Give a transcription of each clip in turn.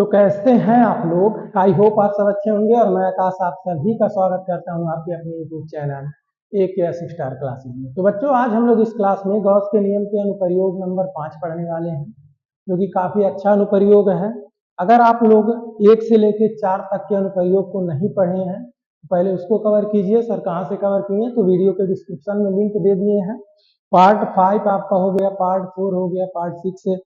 तो कैसे हैं आप लोग? आई होप आप सब अच्छे होंगे और मैं आकाश आप सभी का स्वागत करता हूं आपके अपने YouTube channel AKS star classes में। तो बच्चों, आज हम लोग इस क्लास में गॉस के नियम के अनुप्रयोग नंबर 5 पढ़ने वाले हैं, जो कि काफी अच्छा अनुप्रयोग है। अगर आप लोग 1 से लेकर 4 तक के अनुप्रयोग को नहीं पढ़े हैं तो पहले उसको कवर कीजिए। सर कहाँ से कवर किए? तो वीडियो के डिस्क्रिप्शन में लिंक दे दिए हैं। पार्ट 5 आपका हो गया, पार्ट 4 हो गया, पार्ट 6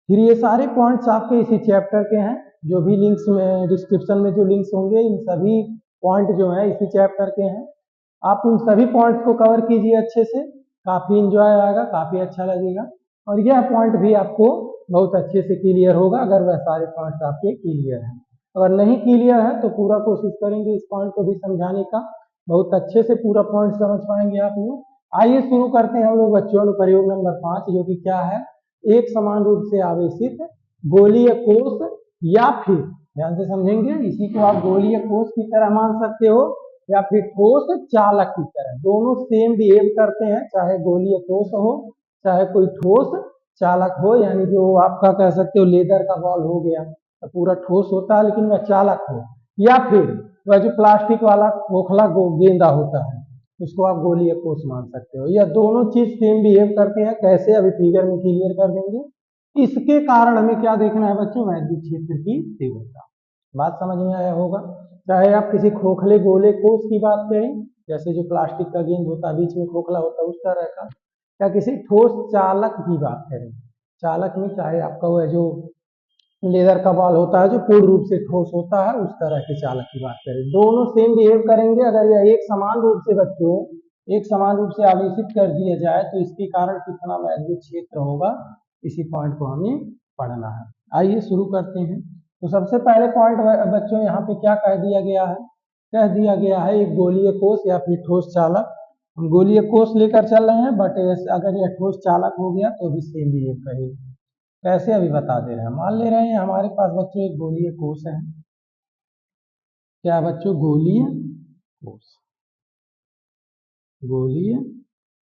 फिर ये सारे पॉइंट्स आपके इसी चैप्टर के हैं। जो भी लिंक्स में डिस्क्रिप्शन में जो लिंक्स होंगे, इन सभी पॉइंट जो है इसी चैप्टर के हैं। आप उन सभी पॉइंट्स को कवर कीजिए अच्छे से, काफी इंजॉय आएगा, काफी अच्छा लगेगा और यह पॉइंट भी आपको बहुत अच्छे से क्लियर होगा अगर वह सारे पॉइंट्स आपके क्लियर हैं। अगर नहीं क्लियर है तो पूरा कोशिश करेंगे इस पॉइंट को भी समझाने का, बहुत अच्छे से पूरा पॉइंट समझ पाएंगे आप लोग। आइए शुरू करते हैं हम लोग बच्चों अनुप्रयोग नंबर 5, जो कि क्या है? एक समान रूप से आवेशित गोलीय कोष या फिर, ध्यान से समझेंगे, इसी को आप गोलीय कोष की तरह मान सकते हो या फिर ठोस चालक की तरह। दोनों सेम बिहेव करते हैं, चाहे गोलीय कोष हो चाहे कोई ठोस चालक हो। यानी जो आपका कह सकते हो लेदर का बॉल हो गया तो पूरा ठोस होता है लेकिन वह चालक हो, या फिर वह जो प्लास्टिक वाला खोखला गेंदा होता है उसको आप गोलीय कोष मान सकते हो। यह दोनों चीज सेम बिहेव करते हैं। कैसे? अभी फिगर में क्लियर कर देंगे। इसके कारण हमें क्या देखना है बच्चों? वैद्युत क्षेत्र की तीव्रता। बात समझ में आया होगा। चाहे आप किसी खोखले गोले कोष की बात करें, जैसे जो प्लास्टिक का गेंद होता है बीच में खोखला होता है उस तरह का, या किसी ठोस चालक की बात करें, चालक में चाहे आपका वह जो लेदर का बॉल होता है जो पूर्ण रूप से ठोस होता है उस तरह के चालक की बात करें, दोनों सेम बिहेव करेंगे। अगर यह एक समान रूप से बच्चों एक समान रूप से आवेशित कर दिया जाए तो इसके कारण कितना वैद्युत क्षेत्र होगा, इसी पॉइंट को हमें पढ़ना है। आइए शुरू करते हैं। तो सबसे पहले पॉइंट बच्चों यहाँ पे क्या कह दिया गया है? कह दिया गया है एक गोलीय कोष या फिर ठोस चालक। हम गोलीय कोष लेकर चल रहे हैं, बट अगर यह ठोस चालक हो गया तो भी सेम बिहेव करेगा। कैसे? अभी बता दे रहे हैं। मान ले रहे हैं हमारे पास बच्चों एक गोलीय कोष है। क्या बच्चों? गोलीय कोष, गोलीय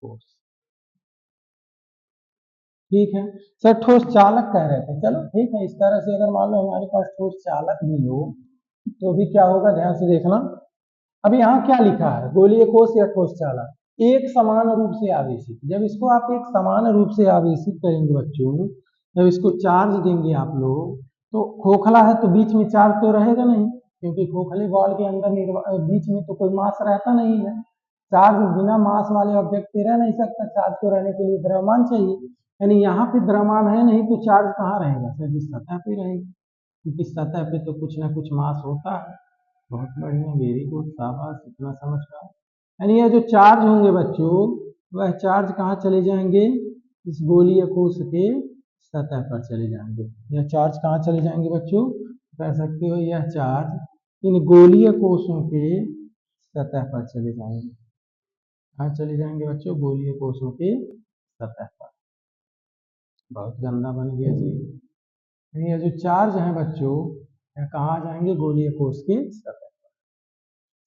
कोष, ठीक है। सर ठोस चालक कह रहे थे, चलो ठीक है। इस तरह से अगर मान लो हमारे पास ठोस चालक भी हो तो भी क्या होगा, ध्यान से देखना। अब यहाँ क्या लिखा है? गोलीय कोष या ठोस चालक एक समान रूप से आवेशित। जब इसको आप एक समान रूप से आवेशित करेंगे बच्चों, जब इसको चार्ज देंगे आप लोग, तो खोखला है तो बीच में चार्ज तो रहेगा नहीं, क्योंकि खोखले बॉल के अंदर बीच में तो कोई मास रहता नहीं है। चार्ज बिना मास वाले ऑब्जेक्ट पे रह नहीं सकता, चार्ज को रहने के लिए द्रव्यमान चाहिए। यानी यहाँ पे द्रव्यमान है नहीं तो चार्ज कहाँ रहेगा? सर जिस सतह पे रहेगा, क्योंकि सतह पे तो कुछ ना कुछ मास होता है। बहुत बढ़िया, वेरी गुड, शाबाश, इतना समझ पाए। यानी ये जो चार्ज होंगे बच्चों, वह चार्ज कहाँ चले जाएंगे? इस गोलीय कोष के सतह पर चले जाएंगे। यह चार्ज कहाँ चले जाएंगे बच्चों? कह सकते हो यह चार्ज इन गोलीय कोषों के सतह पर चले जाएंगे। कहाँ चले जाएंगे बच्चों? गोलीय कोषों के सतह पर। बहुत गंदा बन गया जी। ये जो चार्ज है बच्चों, यह कहाँ जाएंगे? गोलीय कोष के सतह।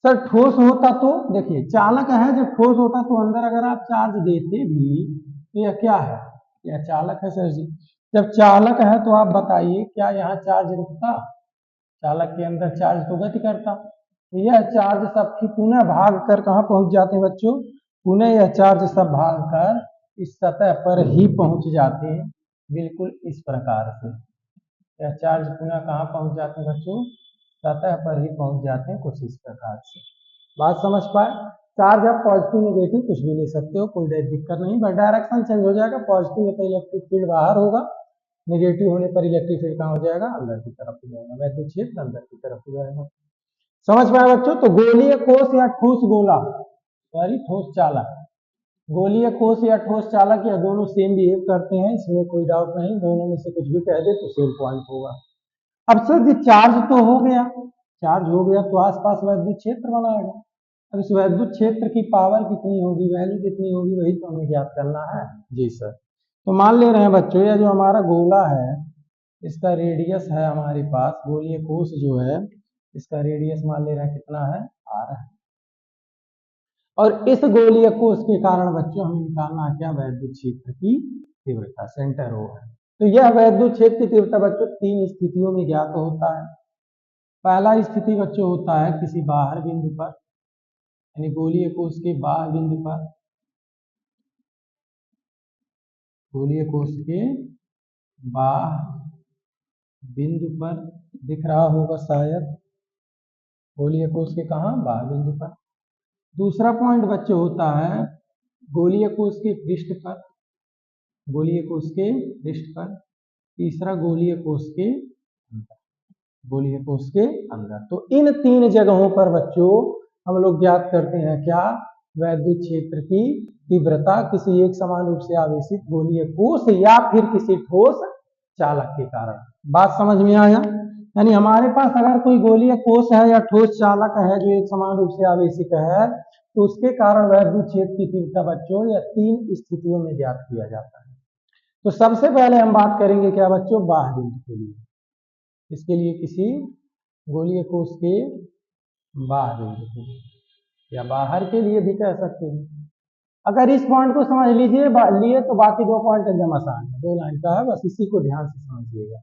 सर ठोस होता तो देखिए, चालक है, जब ठोस होता तो अंदर अगर आप चार्ज देते भी तो यह क्या है? यह चालक है सर जी। जब चालक है तो आप बताइए क्या यहाँ चार्ज रुकता? चालक के अंदर चार्ज तो गति करता। तो यह चार्ज सब पुनः भाग कर कहाँ पहुंच जाते हैं बच्चों? पुनः यह चार्ज सब भाग कर इस सतह पर ही पहुंच जाते हैं, बिल्कुल इस प्रकार से। यह चार्ज पुनः कहाँ पहुंच जाते हैं बच्चों? सतह पर ही पहुंच जाते हैं, कुछ इस प्रकार से। बात समझ पाए? चार्ज आप पॉजिटिव नेगेटिव कुछ भी ले सकते हो, कोई दिक्कत नहीं, बट डायरेक्शन चेंज हो जाएगा। पॉजिटिव में तो इलेक्ट्रिक फील्ड बाहर होगा, नेगेटिव होने पर इलेक्ट्रिक फील्ड कहाँ हो जाएगा? अंदर की तरफ हो जाएगा, वैद्युत क्षेत्र अंदर की तरफ हो जाएगा। समझ पाए बच्चों? तो गोलीय कोष या ठोस गोला, सॉरी ठोस चालक, गोलीय कोष या ठोस चालक, यह दोनों सेम बिहेव करते हैं, इसमें कोई डाउट नहीं। दोनों में से कुछ भी कह दे तो सेम पॉइंट होगा। अब सर जी चार्ज तो हो गया, चार्ज हो गया तो आसपास वैद्युत क्षेत्र बनाएगा। अब इस वैद्युत क्षेत्र की पावर कितनी होगी, वैल्यू कितनी होगी, वही तो हमें ज्ञात करना है। जी सर। तो मान ले रहे हैं बच्चों, यह जो हमारा गोला है इसका रेडियस है हमारे पास, गोलीय कोष जो है इसका रेडियस मान ले रहे हैं कितना है? r है। और इस गोलीय कोष के कारण बच्चों हमें निकालना क्या? वैद्युत क्षेत्र की तीव्रता, सेंटर ओ है। तो यह वैद्युत क्षेत्र की तीव्रता बच्चों 3 स्थितियों में ज्ञात होता है। पहला स्थिति बच्चों होता है किसी बाहर बिंदु पर, यानी गोलीय कोश के बाहर बिंदु पर, गोलीय कोश के बाहर बिंदु पर दिख रहा होगा शायद, गोलीय कोश के कहाँ, बाहर बिंदु पर। दूसरा पॉइंट बच्चों होता है गोलीय कोश के पृष्ठ पर, गोलीय कोश के पृष्ठ पर। तीसरा गोलीय कोश के अंदर, गोलीय कोश के अंदर। तो इन 3 जगहों पर बच्चों हम लोग ज्ञात करते हैं क्या, वैद्युत क्षेत्र की तीव्रता किसी एक समान रूप से आवेशित गोलीय कोश या फिर किसी ठोस चालक के कारण। बात समझ में आया? यानी हमारे पास अगर कोई गोलीय कोश है या ठोस चालक है जो एक समान रूप से आवेशित है, तो उसके कारण वैद्युत क्षेत्र की तीव्रता बच्चों या 3 स्थितियों में ज्ञात किया जाता है। तो सबसे पहले हम बात करेंगे क्या बच्चों, बाह्य बिंदु के लिए। इसके लिए किसी गोलीय कोश के बाह्य बिंदु के लिए, या बाहर के लिए भी कह सकते हैं। अगर इस पॉइंट को समझ लीजिए लिए तो बाकी 2 पॉइंट एकदम आसान है, 2 लाइन का है, बस इसी को ध्यान से समझिएगा।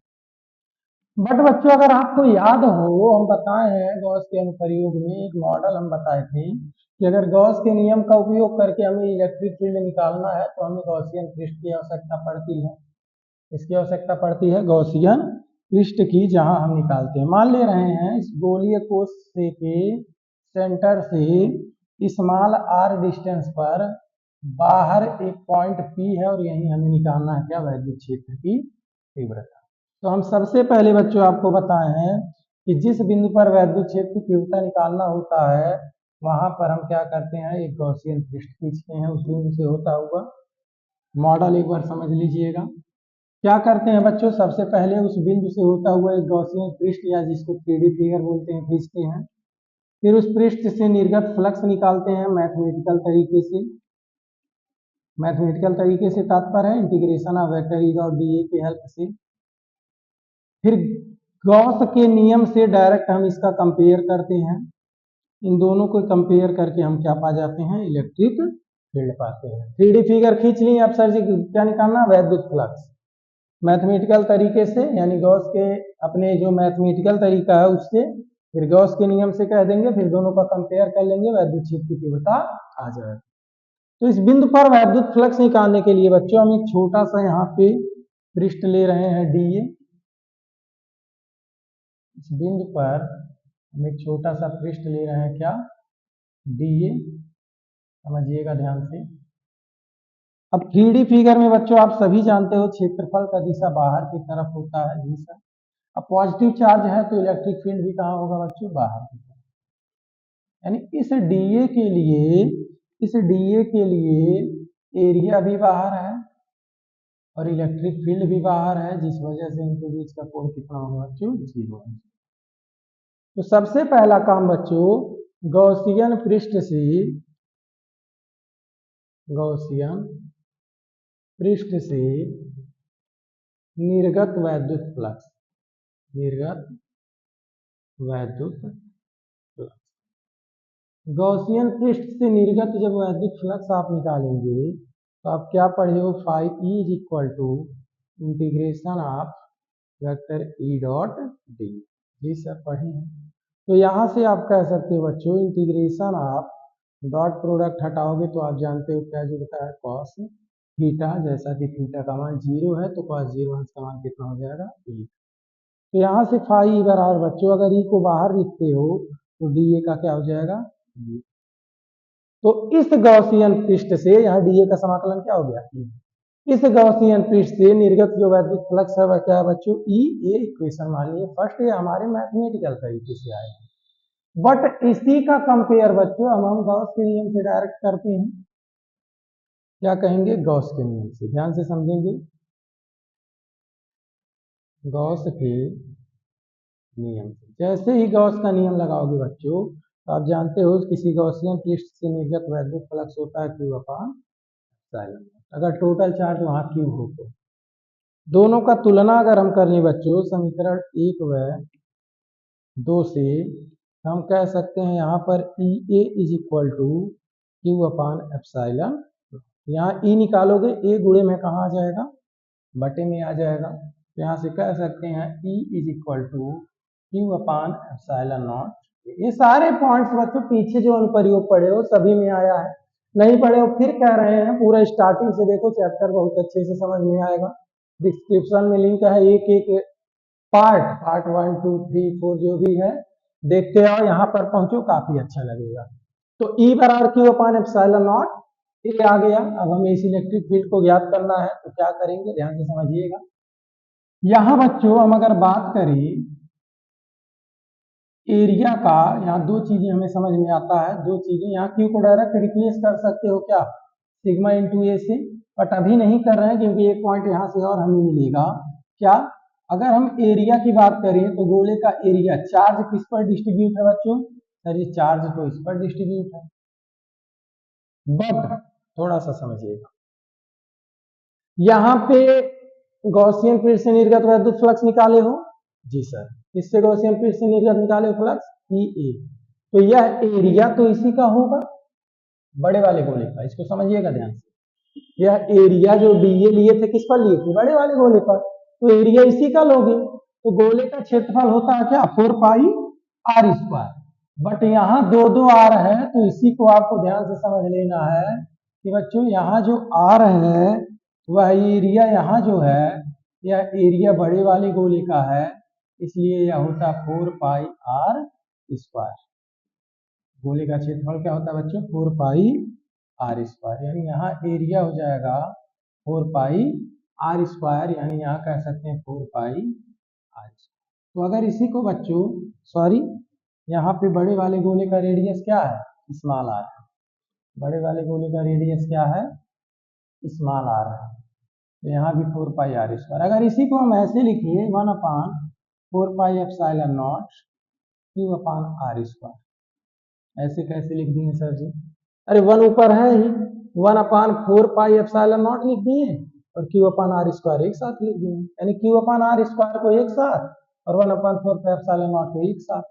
बट बच्चों अगर आपको याद हो, हम बताए हैं गॉस के अनुप्रयोग में एक मॉडल हम बताए थे कि अगर गॉस के नियम का उपयोग करके हमें इलेक्ट्रिक फील्ड निकालना है तो हमें गॉसियन पृष्ठ की आवश्यकता पड़ती है। इसकी आवश्यकता पड़ती है गॉसियन पृष्ठ की, जहां हम निकालते हैं। मान ले रहे हैं इस गोलीय कोश से के सेंटर से स्मॉल आर डिस्टेंस पर बाहर एक पॉइंट पी है और यही हमें निकालना है क्या, वैद्युत क्षेत्र की तीव्रता। तो हम सबसे पहले बच्चों आपको बताए हैं कि जिस बिंदु पर वैद्युत क्षेत्र की तीव्रता निकालना होता है वहां पर हम क्या करते हैं, एक गॉसियन पृष्ठ खींचते हैं उस बिंदु से होता हुआ। मॉडल एक बार समझ लीजिएगा। क्या करते हैं बच्चों, सबसे पहले उस बिंदु से होता हुआ एक गॉसियन पृष्ठ या जिसको 3D फिगर बोलते हैं खींचते हैं। फिर उस पृष्ठ से निर्गत फ्लक्स निकालते हैं मैथमेटिकल तरीके से। मैथमेटिकल तरीके से तात्पर्य है integration of vector E dot D A की हेल्प से। फिर गॉस के नियम से डायरेक्ट हम इसका कंपेयर करते हैं। इन दोनों को कंपेयर करके हम क्या पा जाते हैं, इलेक्ट्रिक फील्ड पाते हैं। 3D फिगर खींच ली, अब सर जी क्या निकालना, वैद्युत फ्लक्स। मैथमेटिकल तरीके से यानी गॉस के अपने जो मैथमेटिकल तरीका है उससे, फिर गॉस के नियम से कह देंगे, फिर दोनों का कंपेयर कर लेंगे, वैद्युत क्षेत्र की तीव्रता आ जाएगी। तो इस बिंदु पर वैद्युत फ्लक्स निकालने के लिए बच्चों हम एक छोटा सा यहाँ पे पृष्ठ ले रहे हैं डीए। इस बिंदु पर हम एक छोटा सा पृष्ठ ले रहे हैं क्या, डीए। समझिएगा ध्यान से। अब 3D फिगर में बच्चों आप सभी जानते हो क्षेत्रफल का दिशा बाहर की तरफ होता है जी सर। अब पॉजिटिव चार्ज है तो इलेक्ट्रिक फील्ड भी कहाँ होगा बच्चों, बाहर की तरफ। यानी इस डीए के लिए, इस डीए के लिए एरिया भी बाहर है और इलेक्ट्रिक फील्ड भी बाहर है, जिस वजह से इनके बीच का कोण कितना होगा बच्चों, 0 है। तो सबसे पहला काम बच्चों, गॉसियन पृष्ठ से, गॉसियन पृष्ठ से निर्गत वैद्युत फ्लक्स, निर्गत वैद्युत फ्लक्स, गॉसियन पृष्ठ से निर्गत जब वैद्युत फ्लक्स आप निकालेंगे तो आप क्या पढ़े हो, phi E is equal to integration of vector E dot D. जी सर पढ़े हैं। तो यहाँ से आप कह सकते हो बच्चों इंटीग्रेशन ऑफ, डॉट प्रोडक्ट हटाओगे तो आप जानते हो क्या जुड़ता है, कॉस थीटा। जैसा कि थीटा का मान 0 है तो कॉस 0 का मान कितना हो जाएगा, e। तो यहाँ से फाई बराबर बच्चों अगर ई को बाहर लिखते हो तो डी ए का क्या हो जाएगा, e। तो इस गॉसियन पृष्ठ से यहाँ डी ए का समाकलन क्या हो गया, e। इस गॉसियन पृष्ठ से निर्गत जो वैद्युत फ्लक्स है वह क्या है बच्चों, ई। ये इक्वेशन मान लिए फर्स्ट, ये हमारे मैथमेटिकल तरीके से आए, बट इसी का कंपेयर बच्चों हम गॉस के नियम से डायरेक्ट करते हैं। क्या कहेंगे, गॉस के नियम से। ध्यान से समझेंगे, गॉस के नियम से। जैसे ही गॉस का नियम लगाओगे बच्चों तो आप जानते हो किसी गॉसियन पृष्ठ से निर्गत वैद्युत फ्लक्स होता है Q अपॉन एप्सिलॉन। अगर टोटल चार्ज वहां Q हो तो दोनों का तुलना अगर हम कर लें बच्चों समीकरण 1 व 2 से, हम कह सकते हैं यहाँ पर E A is equal to Q upon epsilon. यहाँ ई निकालोगे, ए गुणे में कहाँ आ जाएगा, बटे में आ जाएगा। तो यहाँ से कह सकते हैं E is equal to Q upon epsilon naught. ये सारे पॉइंट्स बच्चों पीछे जो अनुप्रयोग पढ़े हो सभी में आया है, नहीं पढ़े हो फिर कह रहे हैं पूरा स्टार्टिंग से देखो, चैप्टर बहुत अच्छे से समझ में आएगा। डिस्क्रिप्शन में लिंक है, एक एक पार्ट 1 2 3 4 जो भी है देखते आओ, यहाँ पर पहुंचो काफी अच्छा लगेगा। तो E बराबर क्यू अपान एप्सिलॉन नॉट, ये आ गया। अब हमें इस इलेक्ट्रिक फील्ड को ज्ञात करना है, तो क्या करेंगे ध्यान से समझिएगा। यहाँ बच्चों हम अगर बात करें एरिया का, यहाँ दो चीजें हमें समझ में आता है, दो चीजें। यहाँ क्यू को डायरेक्ट रिप्लेस कर सकते हो क्या, सिग्मा इंटू ए से, बट अभी नहीं कर रहे हैं क्योंकि एक पॉइंट यहाँ से और हमें मिलेगा। क्या, अगर हम एरिया की बात करें तो गोले का एरिया चार्ज किस पर डिस्ट्रीब्यूट है बच्चों, सर ये चार्ज तो इस पर डिस्ट्रीब्यूट है, बट थोड़ा सा समझिएगा, यहाँ पे गॉसियन पीरियड से निर्गत वैद्युत फ्लक्स निकाले हो, जी सर, इससे गॉसियन पीरियड से निर्गत निकाले हो फ्लक्स E A, तो यह एरिया तो इसी का होगा, बड़े वाले गोले का, इसको समझिएगा ध्यान से। यह एरिया जो DA लिए थे किस पर लिए थे, बड़े वाले गोले पर, तो एरिया इसी का लोगे, तो गोले का क्षेत्रफल होता है क्या 4 पाई R स्क्वायर, बट यहाँ दो दो R है, तो इसी को आपको ध्यान से समझ लेना है कि बच्चों यहाँ जो R है वह एरिया यहाँ जो है यह एरिया बड़े वाले गोले का है, इसलिए यह होता 4 पाई R स्क्वायर। गोले का क्षेत्रफल क्या होता है बच्चों 4 पाई R स्क्वायर, यानी यहाँ एरिया हो जाएगा 4 पाई R स्क्वायर, यानी यहाँ कह सकते हैं 4 पाई R स्क्वायर। तो अगर इसी को बच्चों, सॉरी यहाँ पे बड़े वाले गोले का रेडियस क्या है स्मॉल r है, बड़े वाले गोले का रेडियस क्या है स्मॉल r है, तो यहाँ भी 4 पाई R स्क्वायर। अगर इसी को हम ऐसे लिखिए 1 अपान 4 पाई epsilon not Q upon R square, ऐसे कैसे लिख दिए सर जी, अरे 1 ऊपर है ही, 1 अपान 4 पाई एप्सिलॉन नॉट लिख दिए और क्यू अपान R स्क्वायर एक साथ लिख दिए, यानी क्यू अपान R स्क्वायर को एक साथ और 1 अपान 4 पाई एप्सिलॉन नॉट को एक साथ।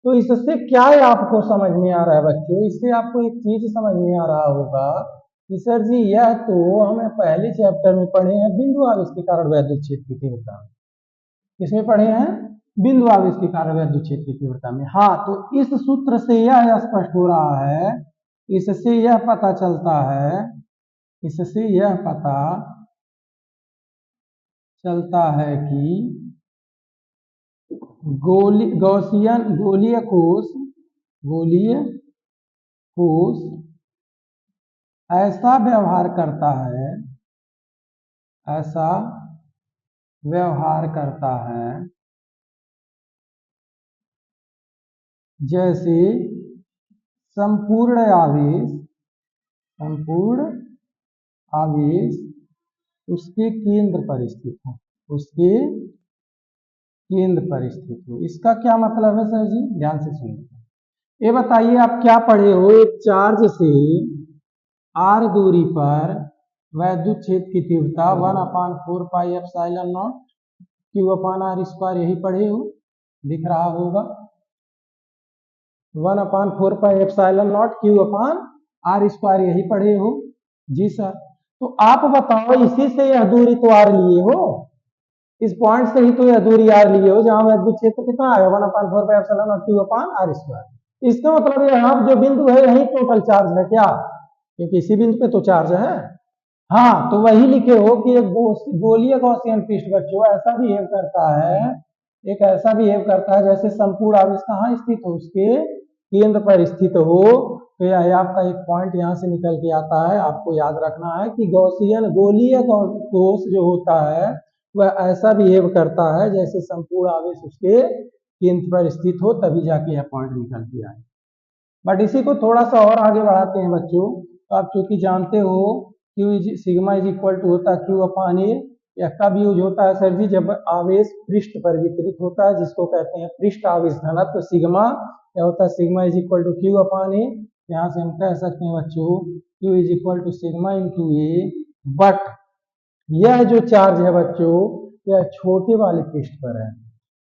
तो इससे क्या आपको समझ में आ रहा है बच्चों, इससे आपको एक चीज समझ में आ रहा होगा कि सर जी यह तो हमें पहले चैप्टर में पढ़े हैं बिंदु आवेश के कारण वैद्युत क्षेत्र की तीव्रता, किसमें पढ़े हैं बिंदु आवेश के कारण वैद्युत क्षेत्र की तीव्रता में। हाँ, तो इस सूत्र से यह स्पष्ट हो रहा है, इससे यह पता चलता है, इससे यह पता चलता है कि गॉसियन गोलीय कोष ऐसा व्यवहार करता है, ऐसा व्यवहार करता है जैसे संपूर्ण आवेश उसके केंद्र पर स्थित हो, उसके केंद्र पर स्थित हो। इसका क्या मतलब है सर जी, ध्यान से सुनिए। ये बताइए आप क्या पढ़े हो, एक चार्ज से r दूरी पर वैद्युत क्षेत्र की तीव्रता 1 अपान 4 पाई epsilon not Q upon R square, यही पढ़े हो, दिख रहा होगा 1 अपान 4 पाई epsilon not Q upon R square, यही पढ़े हो, जी सर। तो आप बताओ इसी से यह दूरी तो R लिए हो, इस पॉइंट से ही तो यह दूरी R लिए हो, जहां वैद्युत क्षेत्र कितना आएगा 1 अपान 4 पाई epsilon not Q upon R square. इसका मतलब यहाँ जो बिंदु है यही टोटल चार्ज है क्या, क्योंकि इसी बिंदु पे तो चार्ज है। हाँ, तो वही लिखे हो कि एक गोलीय गॉसियन पृष्ठ बच्चों ऐसा बिहेव करता है, एक ऐसा बिहेव करता है जैसे संपूर्ण आवेश कहाँ स्थित हो, उसके केंद्र पर स्थित हो। तो यह आपका एक पॉइंट यहाँ से निकल के आता है, आपको याद रखना है कि गॉसियन गोलीय कोष जो होता है वह ऐसा बिहेव करता है जैसे संपूर्ण आवेश उसके केंद्र पर स्थित हो, तभी जाके यह पॉइंट निकल के आए। बट इसी को थोड़ा सा और आगे बढ़ाते हैं बच्चों, तो आप चूंकि जानते हो Q sigma is equal to होता है क्यू अपान ए, यह कब यूज होता है सर जी, जब आवेश पृष्ठ पर वितरित होता है, जिसको कहते हैं पृष्ठ आवेश घनत्व, तो सिग्मा क्या होता है, sigma is equal to Q upon A. यहाँ से हम कह सकते हैं बच्चों Q is equal to sigma into A, but यह जो चार्ज है बच्चों यह छोटे वाले पृष्ठ पर है,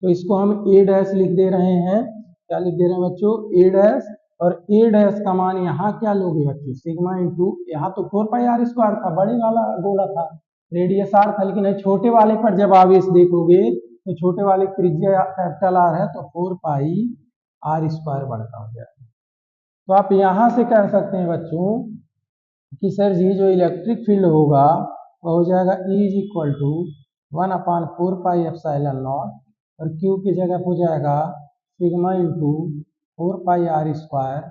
तो इसको हम ए डैश लिख दे रहे हैं, क्या लिख दे रहे हैं बच्चों ए डैश, और ए डैश का मान यहाँ क्या लोगे बच्चों सिग्मा इंटू, यहाँ तो 4 पाई R स्क्वायर था, बड़े वाला गोला था, रेडियस आर था, लेकिन छोटे वाले पर जब आवेश देखोगे तो छोटे वाले त्रिज्या कैपिटल आर है तो 4 पाई आर स्क्वायर बढ़ता हो जाएगा। तो आप यहां से कह सकते हैं बच्चों कि सर जी जो इलेक्ट्रिक फील्ड होगा वह हो जाएगा E is equal to 1/4 pi epsilon naught और Q की जगह हो जाएगा sigma into 4 pi R square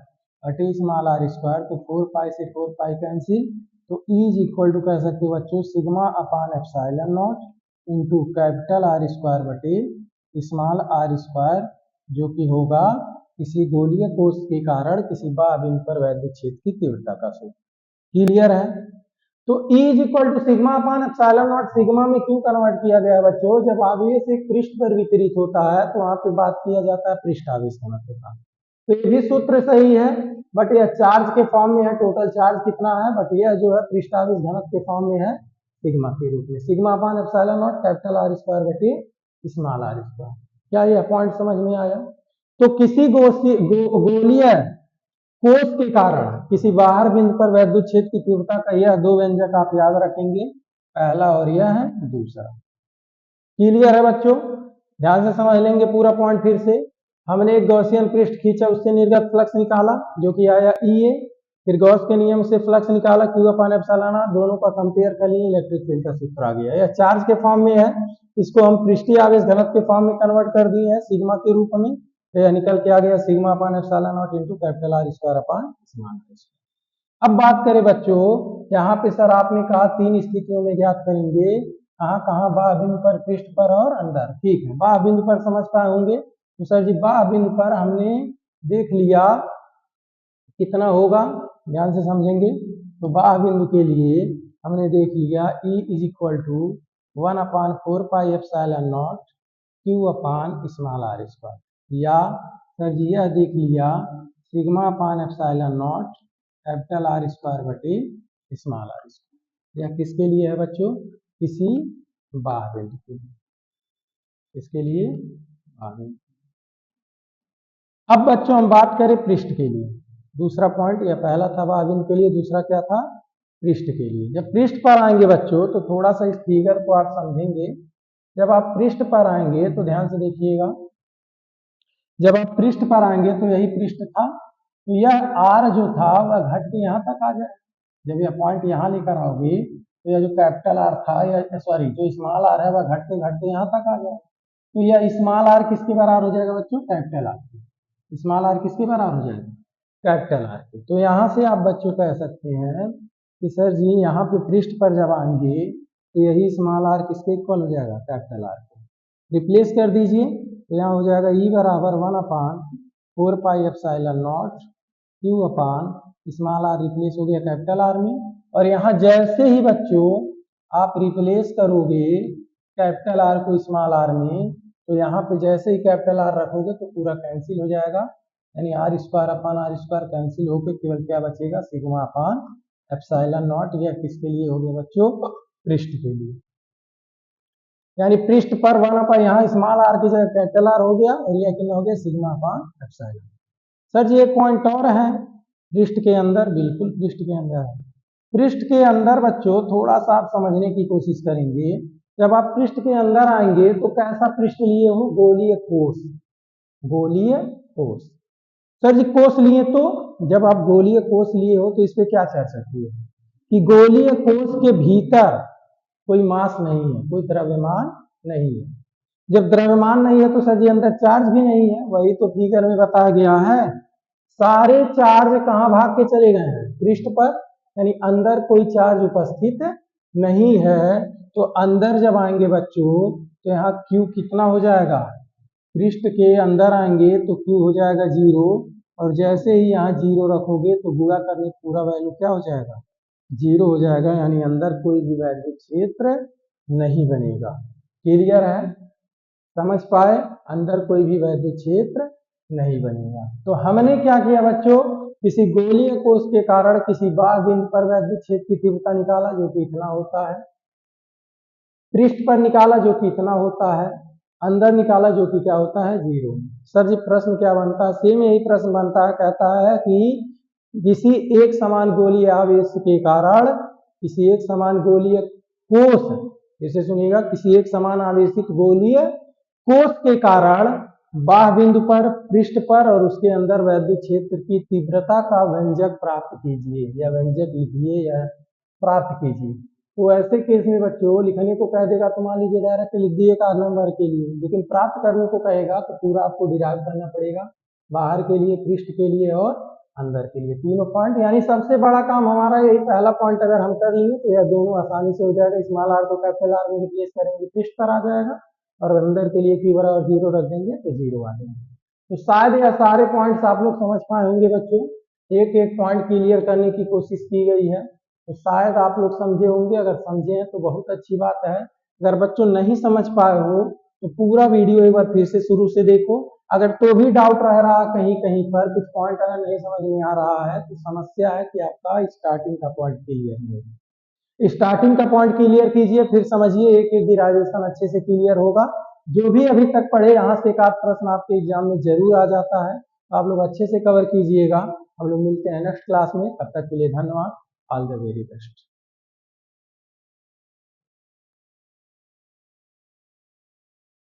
अटे स्मॉल आर स्क्वायर। तो 4 पाई से 4 पाई कैंसिल, तो E इज इक्वल टू कह सकते हो बच्चों sigma upon epsilon naught into capital R square बटे स्मॉल आर स्क्वायर, जो कि होगा किसी गोलीय कोष के कारण किसी बाह्य बिंदु पर वैद्युत क्षेत्र की तीव्रता का सूत्र। क्लियर है? तो E is equal to sigma upon epsilon naught sigma में क्यों कन्वर्ट किया गया है बच्चों? जब आवेश एक पृष्ठ पर वितरित होता है तो वहां पे बात किया जाता है पृष्ठ आवेश घनत्व का। तो ये भी सूत्र सही है, बट यह चार्ज के फॉर्म में है, टोटल चार्ज कितना है, बट यह जो है पृष्ठ आवेश घनत्व के फॉर्म में है सिग्मा के रूप में, sigma upon epsilon naught capital R square बटे स्मॉल आर स्क्वायर। क्या यह पॉइंट समझ में आया? तो किसी गोलीय कोष के कारण किसी बाहर बिंदु पर वैद्युत क्षेत्र की तीव्रता का यह दो व्यंजक आप याद रखेंगे, पहला और यह है दूसरा। क्लियर है बच्चों? ध्यान से समझ लेंगे पूरा पॉइंट फिर से। हमने एक गॉसियन पृष्ठ खींचा, उससे निर्गत फ्लक्स निकाला जो कि आया EA, फिर गॉस के नियम से फ्लक्स निकाला Q अपान एप्सिलॉन नॉट, दोनों का कंपेयर कर लिए, इलेक्ट्रिक फील्ड का सूत्र आ गया। यह चार्ज के फॉर्म में है, इसको हम पृष्ठीय आवेश घनत्व के फॉर्म में कन्वर्ट कर दिए हैं सिग्मा के रूप में। तो यह निकल के आ गया sigma upon epsilon naught into capital R square upon small R square. अब बात करें बच्चों, यहाँ पे सर आपने कहा 3 स्थितियों में ज्ञात करेंगे, कहाँ कहाँ बाह्य बिंदु पर, पृष्ठ पर और अंदर। ठीक है, बाह्य बिंदु पर समझ पाए होंगे। तो सर जी बाह्य बिंदु पर हमने देख लिया कितना होगा, ध्यान से समझेंगे। तो बाह्य बिंदु के लिए हमने देख लिया E is equal to 1/4 pi epsilon naught Q upon small R square, या सर जी यह देख लिया sigma upon epsilon naught capital R square बटे स्मॉल आर स्क्वायर। यह किसके लिए है बच्चों? किसी बाह्य बिंदु के लिए। इसके लिए बाह्य बिंदु। अब बच्चों हम बात करें पृष्ठ के लिए। दूसरा पॉइंट, यह पहला था बाह्य बिंदु के लिए, दूसरा क्या था? पृष्ठ के लिए। जब पृष्ठ पर आएंगे बच्चों तो थोड़ा सा इस फिगर को आप समझेंगे। जब आप पृष्ठ पर आएंगे तो ध्यान से देखिएगा, जब आप पृष्ठ पर आएंगे तो यही पृष्ठ था, तो यह R जो था वह घट के यहाँ तक आ जाए। जब यह पॉइंट यहाँ लेकर आओगे तो यह जो कैपिटल आर था, या सॉरी जो स्मॉल आर है वह घटते यहाँ तक आ जाए। तो यह स्मॉल आर किसके बराबर हो जाएगा बच्चों? कैपिटल आर के। स्मॉल आर किसके बराबर हो जाएगा? कैपिटल आर के। तो यहाँ से आप बच्चों कह सकते हैं कि सर जी यहाँ पे पृष्ठ पर जब आएंगे तो यही स्मॉल आर किसके इक्वल हो जाएगा? कैपिटल आर के। रिप्लेस कर दीजिए, तो यहाँ हो जाएगा E बराबर 1/4 pi epsilon naught Q upon small R, replace हो गया कैपिटल आर में। और यहाँ जैसे ही बच्चों आप रिप्लेस करोगे कैपिटल आर को स्मॉल आर में, तो यहाँ पे जैसे ही कैपिटल आर रखोगे तो पूरा कैंसिल हो जाएगा, यानी R square upon R square cancel होकर केवल क्या बचेगा? Sigma upon epsilon naught. यह किसके लिए हो गया बच्चों? पृष्ठ के लिए। यानी पृष्ठ पर 1/, यहाँ स्मॉल आर की जगह कैपिटल आर हो गया और यह कितना हो गया? Sigma upon epsilon. सर जी एक पॉइंट और है पृष्ठ के अंदर, बिल्कुल पृष्ठ के अंदर है। पृष्ठ के अंदर बच्चों थोड़ा सा आप समझने की कोशिश करेंगे। जब आप पृष्ठ के अंदर आएंगे तो कैसा पृष्ठ लिए हो? गोलीय कोष। गोलीय कोष। सर जी कोष लिए, तो जब आप गोलीय कोष लिए हो तो इस पे क्या चर्चा की है कि गोलीय कोष के भीतर कोई मास नहीं है, कोई द्रव्यमान नहीं है। जब द्रव्यमान नहीं है तो सर जी अंदर चार्ज भी नहीं है। वही तो फिगर में बताया गया है, सारे चार्ज कहाँ भाग के चले गए हैं? पृष्ठ पर, यानी अंदर कोई चार्ज उपस्थित नहीं है। तो अंदर जब आएंगे बच्चों तो यहाँ Q कितना हो जाएगा? पृष्ठ के अंदर आएंगे तो Q हो जाएगा 0, और जैसे ही यहाँ 0 रखोगे तो गुणा करने पूरा वैल्यू क्या हो जाएगा? 0 हो जाएगा, यानी अंदर कोई भी वैद्युत क्षेत्र नहीं बनेगा। क्लियर है? समझ पाए? अंदर कोई भी वैद्युत क्षेत्र नहीं बनेगा। तो हमने क्या किया बच्चों? किसी गोलीय कोष के कारण किसी बाह्य बिंदु पर वैद्युत क्षेत्र की तीव्रता निकाला जो कि इतना होता है, पृष्ठ पर निकाला जो कि इतना होता है, अंदर निकाला जो कि क्या होता है? 0। सर जी प्रश्न क्या बनता है? सेम यही प्रश्न बनता है, कहता है कि किसी एक समान गोलीय आवेश के कारण, किसी एक समान गोलीय कोश, इसे सुनिएगा, किसी एक समान आवेशित गोलीय कोश के कारण बाह्य बिंदु पर, पृष्ठ पर और उसके अंदर वैद्युत क्षेत्र की तीव्रता का व्यंजक प्राप्त कीजिए या व्यंजक लिखिए या प्राप्त कीजिए। तो ऐसे केस में बच्चों लिखने को कह देगा तो मान लीजिए डायरेक्ट लिख दिए 1 नंबर के लिए, लेकिन प्राप्त करने को कहेगा तो पूरा आपको डिराइव करना पड़ेगा, बाहर के लिए, पृष्ठ के लिए और अंदर के लिए, तीनों पॉइंट। यानी सबसे बड़ा काम हमारा यही पहला पॉइंट अगर हम कर लिए तो यह दोनों आसानी से हो जाएगा। स्मॉल आर को कैपिटल आर में रिप्लेस करेंगे, पृष्ठ पर आ जाएगा, और अंदर के लिए q बराबर 0 रख देंगे तो 0 आ जाएगा। तो शायद यह सारे पॉइंट्स आप लोग समझ पाए होंगे बच्चों, एक एक पॉइंट क्लियर करने की कोशिश की गई है, तो शायद आप लोग समझे होंगे। अगर समझे हैं तो बहुत अच्छी बात है। अगर बच्चों नहीं समझ पाए हो तो पूरा वीडियो एक बार फिर से शुरू से देखो। अगर तो भी डाउट रह रहा कहीं कहीं पर, कुछ पॉइंट अगर नहीं समझ में आ रहा है तो समस्या है कि आपका स्टार्टिंग का पॉइंट क्लियर नहीं है। स्टार्टिंग का पॉइंट क्लियर कीजिए, फिर समझिए, एक एक डिराइवेशन अच्छे से क्लियर होगा। जो भी अभी तक पढ़े यहाँ से एक आध प्रश्न आपके एग्जाम में जरूर आ जाता है, तो आप लोग अच्छे से कवर कीजिएगा। हम लोग मिलते हैं नेक्स्ट क्लास में, तब तक के लिए धन्यवाद। All the very best.